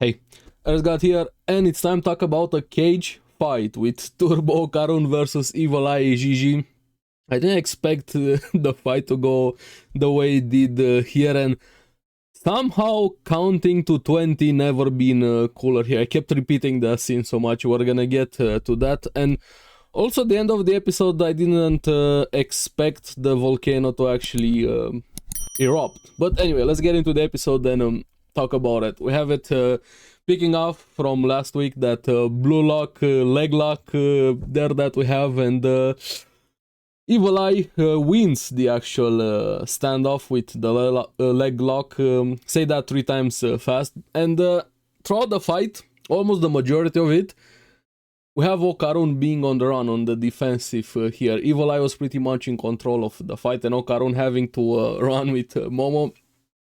Hey, Erzgat here, and it's time to talk about a cage fight with Turbo Okarun versus Evil Eye Jiji. I didn't expect the fight to go the way it did here, and somehow counting to 20 never been cooler here. I kept repeating the scene so much. We're gonna get to that, and also at the end of the episode I didn't expect the volcano to actually erupt. But anyway, let's get into the episode and talk about it. We have it picking off from last week, that blue lock, leg lock there that we have, and Evil Eye wins the actual standoff with the leg lock. Say that 3 times fast. And throughout the fight, almost the majority of it, we have Okarun being on the run, on the defensive here. Evil Eye was pretty much in control of the fight, and Okarun having to run with Momo.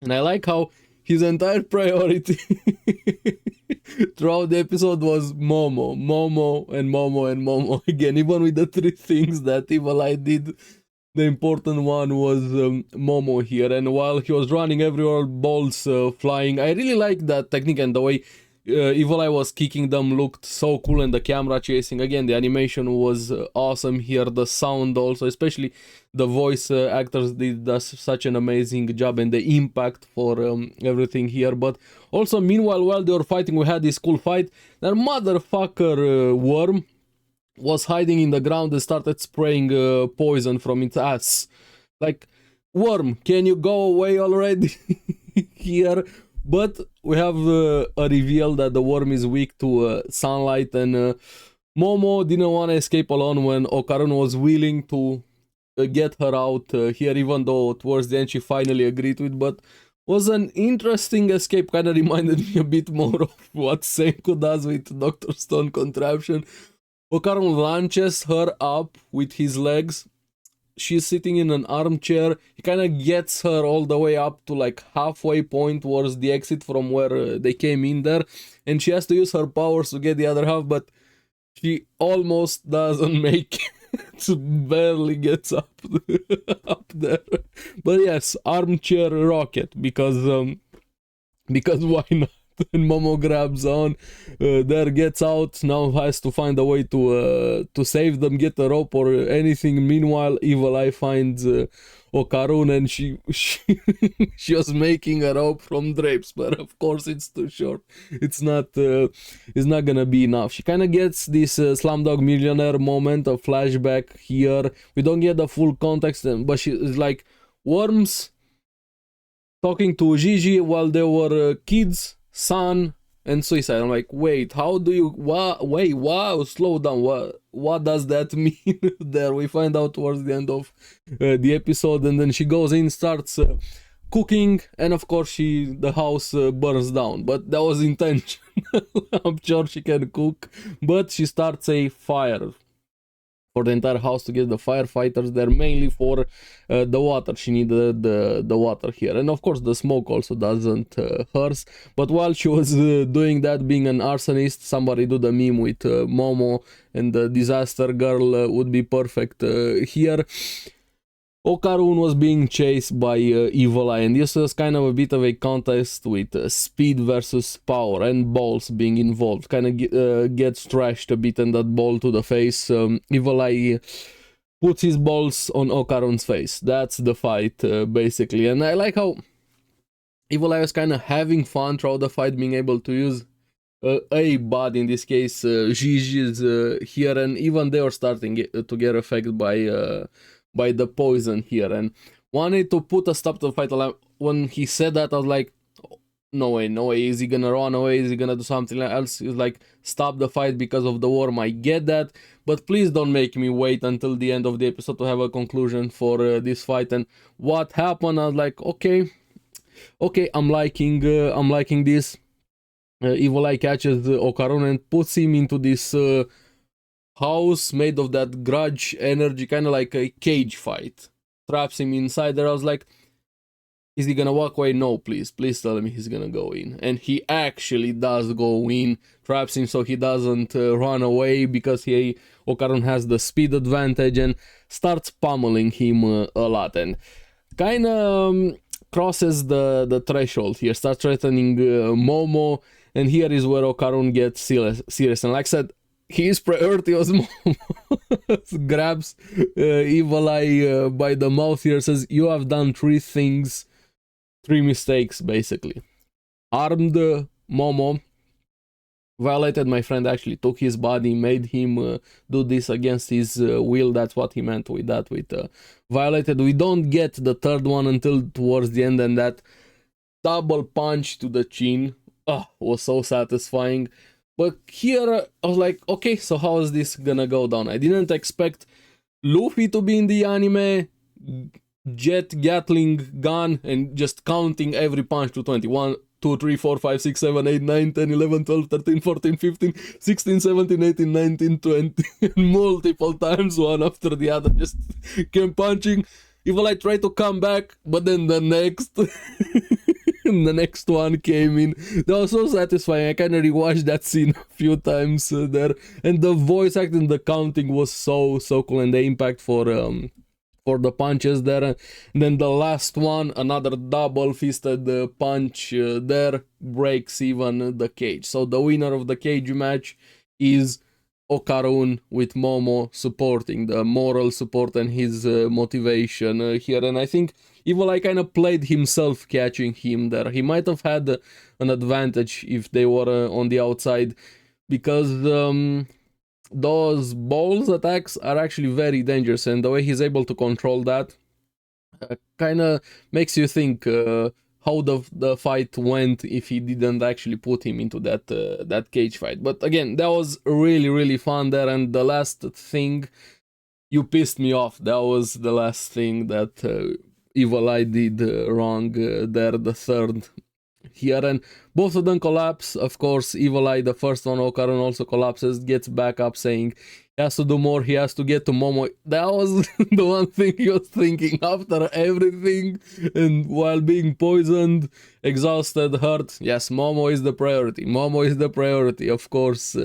And I like how his entire priority throughout the episode was Momo, Momo, and Momo, and Momo again. Even with the 3 things that Evil Eye did, the important one was Momo here. And while he was running everywhere, balls flying, I really like that technique, and the way Evil Eye was kicking them looked so cool, and the camera chasing, again, the animation was awesome here. The sound also, especially the voice actors did such an amazing job, and the impact for everything here. But also, meanwhile, while they were fighting, we had this cool fight. That motherfucker worm was hiding in the ground and started spraying poison from its ass. Like, worm, can you go away already? Here. But we have a reveal that the worm is weak to sunlight, and Momo didn't want to escape alone when Okarun was willing to get her out here, even though towards the end she finally agreed with. But was an interesting escape, kind of reminded me a bit more of what Senku does with Dr. Stone contraption. Okarun launches her up with his legs. She's sitting in an armchair. He kind of gets her all the way up to like halfway point towards the exit from where they came in there, and she has to use her powers to get the other half, but she almost doesn't make it. Barely gets up there. But yes, armchair rocket, because why not? And Momo grabs on, there, gets out, now has to find a way to save them, get a rope or anything. Meanwhile, Evil Eye finds Okarun, and she was making a rope from drapes, but of course it's too short. It's not gonna be enough. She kind of gets this Slumdog Millionaire moment, a flashback here. We don't get the full context, but she is like, worms talking to Jiji while they were kids, son, and suicide. I'm like, wait, how do you, wait, wow, slow down, what does that mean? There we find out towards the end of the episode, and then she goes in, starts cooking, and of course the house burns down, but that was intentional. I'm sure she can cook, but she starts a fire for the entire house to get the firefighters there, mainly for the water. She needed the water here, and of course the smoke also doesn't hurt. But while she was doing that, being an arsonist, somebody do the meme with Momo and the disaster girl would be perfect here. Okarun was being chased by Evil Eye, and this was kind of a bit of a contest with speed versus power, and balls being involved. Kind of gets trashed a bit, and that ball to the face. Evil Eye puts his balls on Okarun's face. That's the fight, basically. And I like how Evil Eye was kind of having fun throughout the fight, being able to use a body, in this case Jiji's here, and even they were starting to get affected by the poison here, and wanted to put a stop to the fight. When he said that, I was like, no way, is he gonna run away, is he gonna do something else? He's like, stop the fight because of the worm. I get that, but please don't make me wait until the end of the episode to have a conclusion for this fight. And what happened, I was like, okay, I'm liking this. Evil Eye catches Okarun and puts him into this house made of that grudge energy, kind of like a cage fight. Traps him inside there. I was like, is he gonna walk away? No, please tell me he's gonna go in. And he actually does go in, traps him so he doesn't run away, because Okarun has the speed advantage, and starts pummeling him a lot, and kind of crosses the threshold here, starts threatening Momo, And here is where Okarun gets serious. And like I said, his priority was Momo. Grabs Evil Eye by the mouth here, says, you have done 3 things, 3 mistakes, basically. Armed Momo, violated my friend, actually took his body, made him do this against his will. That's what he meant with that, with violated. We don't get the 3rd one until towards the end, and that double punch to the chin was so satisfying. But here I was like, okay, so how is this gonna go down? I didn't expect Luffy to be in the anime, jet Gatling gun, and just counting every punch to 21, 2, 3, 4, 5, 6, 7, 8, 9, 10, 11, 12, 13, 14, 15, 16, 17, 18, 19, 20, multiple times, one after the other, just kept punching. Evil Eye tried to come back, but then the next the next one came in. That was so satisfying. I kind of rewatched that scene a few times there, and the voice acting, the counting was so cool, and the impact for the punches there. And then the last one, another double fisted punch there, breaks even the cage. So the winner of the cage match is Okarun, with Momo supporting the moral support and his motivation here. And I think Evil Eye kind of played himself catching him there. He might have had an advantage if they were on the outside, because those balls attacks are actually very dangerous, and the way he's able to control that kind of makes you think how the fight went if he didn't actually put him into that cage fight. But again, that was really fun there. And the last thing, you pissed me off. That was the last thing that Evil Eye did wrong there, the 3rd here, and both of them collapse. Of course, Evil Eye, the first one, Okarun, also collapses, gets back up, saying he has to do more, he has to get to Momo. That was the one thing he was thinking after everything, and while being poisoned, exhausted, hurt. Yes, Momo is the priority. Momo is the priority, of course,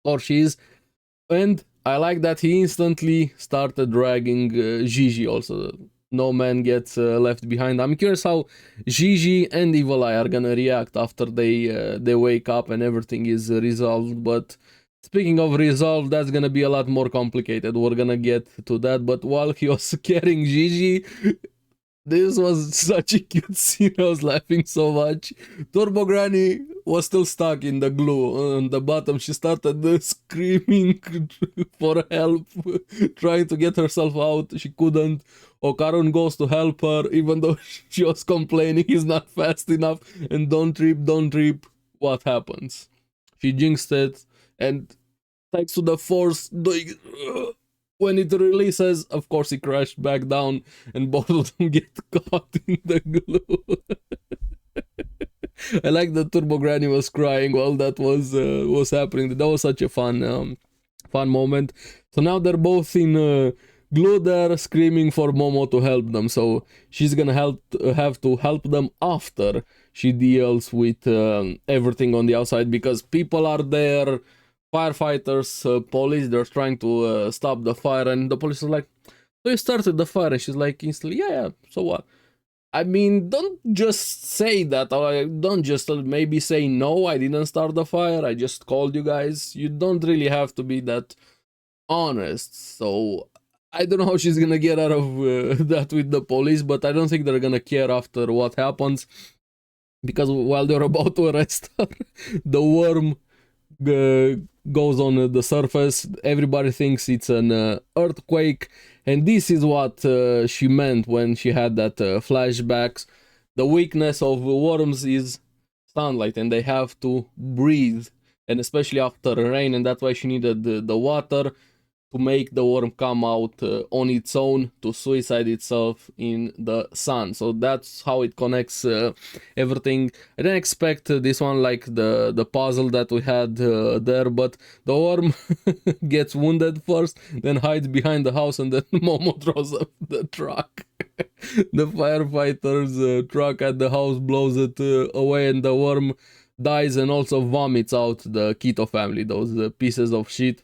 or she is. And I like that he instantly started dragging Jiji also. No man gets left behind. I'm curious how Jiji and Evil Eye are gonna react after they wake up and everything is resolved. But speaking of resolved, that's gonna be a lot more complicated. We're gonna get to that. But while he was carrying Jiji, this was such a cute scene. I was laughing so much. Turbo Granny was still stuck in the glue on the bottom. She started screaming for help, trying to get herself out. She couldn't. Okarun goes to help her, even though she was complaining he's not fast enough. And don't trip. What happens? She jinxed it, and thanks to the force doing when it releases, of course, he crashed back down, and both of them get caught in the glue. I like that Turbo Granny was crying while that was happening. That was such a fun moment. So now they're both in glue there, screaming for Momo to help them. So she's gonna have to help them after she deals with everything on the outside, because people are there. Firefighters, police, they're trying to stop the fire, and the police is like, so you started the fire? And she's like instantly, yeah, so what? I mean, don't just say that, or don't just maybe say, no, I didn't start the fire, I just called you guys. You don't really have to be that honest. So I don't know how she's gonna get out of that with the police, but I don't think they're gonna care after what happens, because while they're about to arrest her, the worm goes on the surface. Everybody thinks it's an earthquake, and this is what she meant when she had that flashbacks. The weakness of worms is sunlight, and they have to breathe, and especially after rain, and that's why she needed the water to make the worm come out on its own, to suicide itself in the sun. So that's how it connects everything. I didn't expect this one like the puzzle that we had there, but the worm gets wounded first, then hides behind the house, and then Momo throws up the truck. The firefighters' truck at the house blows it away, and the worm dies and also vomits out the Keto family, those pieces of shit.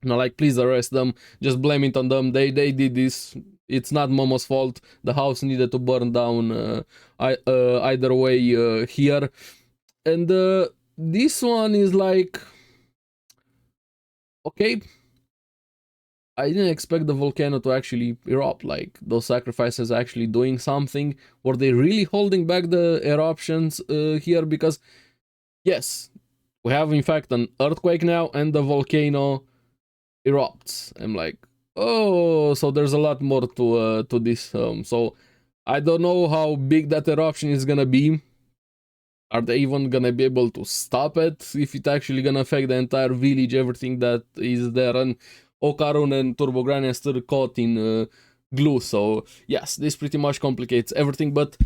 No, like, please arrest them, just blame it on them. They did this. It's not Momo's fault. The house needed to burn down either way here. And this one is like, okay, I didn't expect the volcano to actually erupt. Like, those sacrifices actually doing something. Were they really holding back the eruptions here? Because yes, we have in fact an earthquake now, and the volcano erupts. I'm like, oh, so there's a lot more to this. So I don't know how big that eruption is gonna be. Are they even gonna be able to stop it? If it's actually gonna affect the entire village, everything that is there, and Okarun and Turbogrania are still caught in glue. So yes, this pretty much complicates everything. But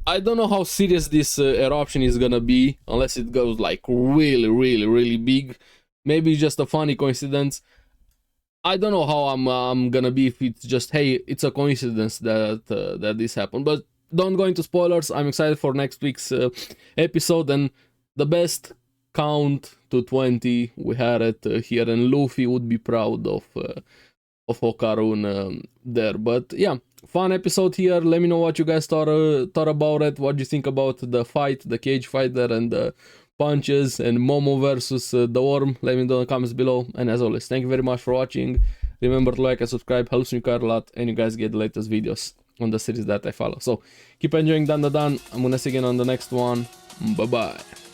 I don't know how serious this eruption is gonna be unless it goes like really, really, really big. Maybe it's just a funny coincidence. I don't know how I'm gonna be if it's just, hey, it's a coincidence that this happened. But don't go into spoilers. I'm excited for next week's episode, and the best count to 20 we had it here, and Luffy would be proud of Okarun there. But yeah, fun episode here. Let me know what you guys thought about it. What do you think about the fight, the cage fight there, and the punches, and Momo versus the worm? Let me know in the comments below. And as always, thank you very much for watching. Remember to like and subscribe, helps me quite a lot, and you guys get the latest videos on the series that I follow. So keep enjoying Dandadan. I'm gonna see you again on the next one. Bye bye.